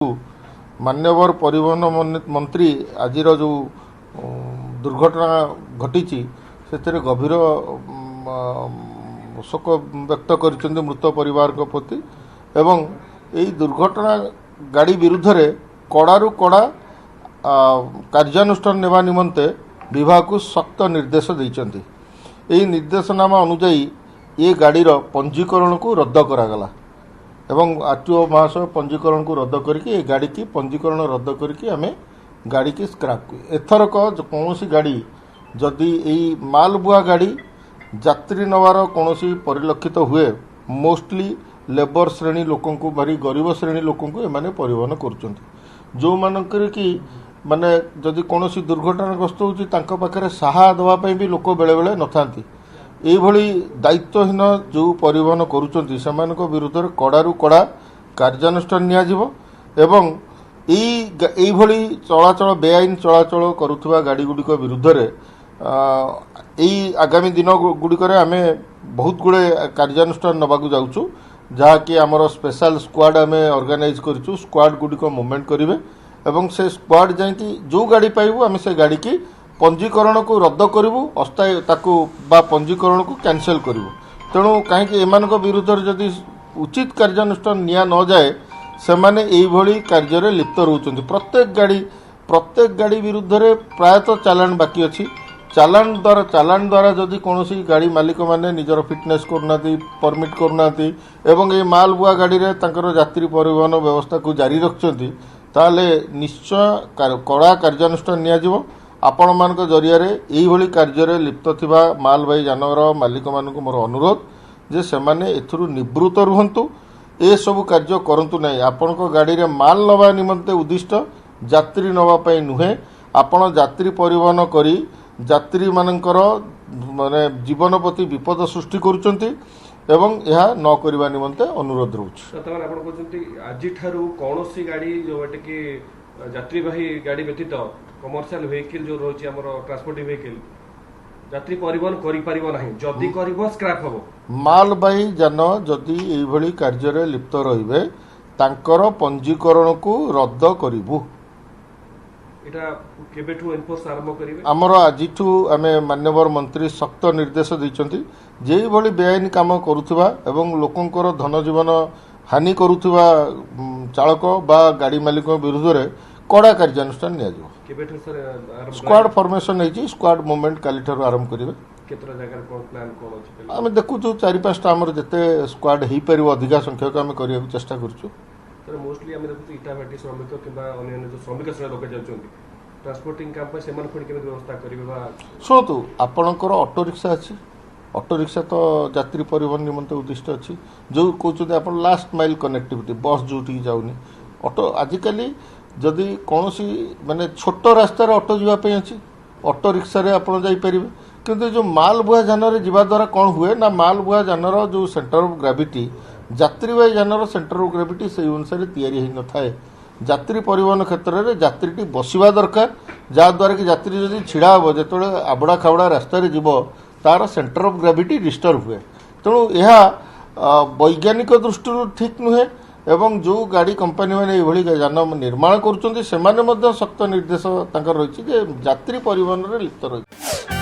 मान्यवर परिवहन मंत्री आज जो दुर्घटना घटी से गभीर शोक व्यक्त कर मृत परिवार प्रति एवं यही दुर्घटना गाड़ी विरुद्ध रे कड़ारू कड़ा कार्यानुष्ठान नेवा निमंते विभाग को सख्त निर्देश देइचंती। यही निर्देशनामा अनुजाई ये गाड़ीर पंजीकरण को रद्द करागला एवं आरटीओ महाशय पंजीकरण को रद्द करके गाड़ी की पंजीकरण रद्द करके आम गाड़ी की स्क्रैप एथरक कौन गाड़ी जदि यही मालबुआ गाड़ी यात्री नवार कौन परिलक्षित हुए मोस्टली लेबर श्रेणी लोकों को भारी गरीब श्रेणी लोकों को एमाने परिवहन कर जो मानकर कि माने जदि कौन दुर्घटनाग्रस्त होती साहा देवाई भी लोक बेले बेले न था यही दायित्वहीन जो परिवहन करुँच विरुद्ध कड़ारू कड़ा कार्यानुष्ठान नियाजिबो एवं यही चलाचल बेआईन चलाचल करुवा गाड़ी गुड़िक विरुद्ध यही आगामी दिन गुड़िक आम बहुत गुड़े कार्यानुष्ठान नवाक जाऊँ जहाँकि आमर स्पेशल स्क्वाड आम ऑर्गेनाइज करूँ स्क्वाड गुड़िक मूवमेंट करेंगे एवं से स्क्वाड जाकि जो गाड़ी पाइबू आम से गाड़ी की पंजीकरण को रद्द करूँ अस्थायी ताकू बा पंजीकरण को कैंसल करूँ तेणु कहीं एम विरुद्ध जदि उचित कार्यानुष्ठान निया न जाए से माने यही कार्य लिप्त रोचंती। प्रत्येक गाड़ी विरुद्ध रे प्रायतः चालान बाकी अच्छी चालान द्वारा जदि कौन गाड़ी मालिक मैंने निजर फिटनेस करना परमिट करना एवं ये मालबुआ गाड़ी रे तांकर यात्री परिवहन व्यवस्था को जारी रखिंट ताले निश्चय कड़ा कार्यानुष्ठान नियाजिबो। आपण मान जरिया यही कार्य लिप्त थिबा मालबाही जानवर मालिक मान मोर अनुरोध जे सेमाने एथुरु निवृत्त रुहंतु ए सबु कार्य करंतु नहीं। आपण गाड़ी रे माल नवा निमंते उद्दिष्ट यात्री नवा पई नुहे आपण यात्री परिवहन करी यात्री मानकर माने जीवन प्रति विपद सृष्टि करुचंती एवं यह न करबा निमंते अनुरोध रहउछ। ततमान आपण कहउचंती आजि थारु कोनोसी गाड़ी जो एटके यात्रीवाही गाड़ी व्यतीत कमर्शियल व्हीकल जो रोची हमर ट्रांसपोर्टिंग व्हीकल यात्री परिवहन करि परिबो नाही जदी करिवो स्क्रैप होबो। मालबाही जान जदि एई भली कार्य रे लिप्त रहिबे तांकर पंजीकरण को रद्द करिवु। एटा केबेठु एनफोर्स आरंभ करिवे हमर आजिठु आमे मान्यवर मंत्री सख्त निर्देश दैचंती जेई भली बेआईन काम करुथबा एवं लोकंकर धन जीवन हानि करुथबा चालक बा गाड़ी मालिक विरुद्ध रे कड़ा कार्यानुष्ठान नियाजिबो। केबेठु सर स्क्वाड फॉर्मेशन है स्क्वाड मूवमेंट काली ठार आरंभ करेंगे केतरा जगह कोन प्लान कोन अछि आम देखु 4-5 आमर जते स्क्वाड हो पार अधिका संख्यक आम करने चेष्टा करूँ। सर मोस्टली आम देखु इटाभाटी श्रमिक किंबा अन्य जो श्रमिक श्रेणी लोक जाउछन्ती ट्रांसपोर्टिंग काम पे सेमान पुणी केबे व्यवस्था करिवे बा शुणु आपणकर ऑटो रिक्शा अच्छी ऑटो रिक्शा तो यात्री परिवहन निमंते उद्दिष्ट अच्छी जो कहते आप लास्ट माइल कनेक्टिविटी बस जो जाऊनी ऑटो आजिकली जदि कौन सी माने छोट रास्तार ऑटो जावाई अच्छी ऑटो रिक्शा रे आप जापर किंतु जो मालबुआ जानवर जीवा द्वारा कौन हुए ना मालबुआ जानवर जो सेंटर ऑफ ग्रेविटी यात्रीवाही जानवर सेंटर ऑफ ग्रेविटी से अनुसार तैयारी न थाए। यात्री परिवहन क्षेत्र में यात्री बसवा दरकार जहाँद्वारा कि यात्री जब छिड़ा हे जो आबड़ा खाबड़ा रास्तार जीव तार सेंटर ऑफ ग्रेविटी डिस्टर्ब हुए तेणु यह वैज्ञानिक दृष्टि ठीक नुहे एवं जो गाड़ी कंपनी मैंने ये जान निर्माण करुँच से सख्त निर्देश रही यात्री परिवहन में लिप्त रही।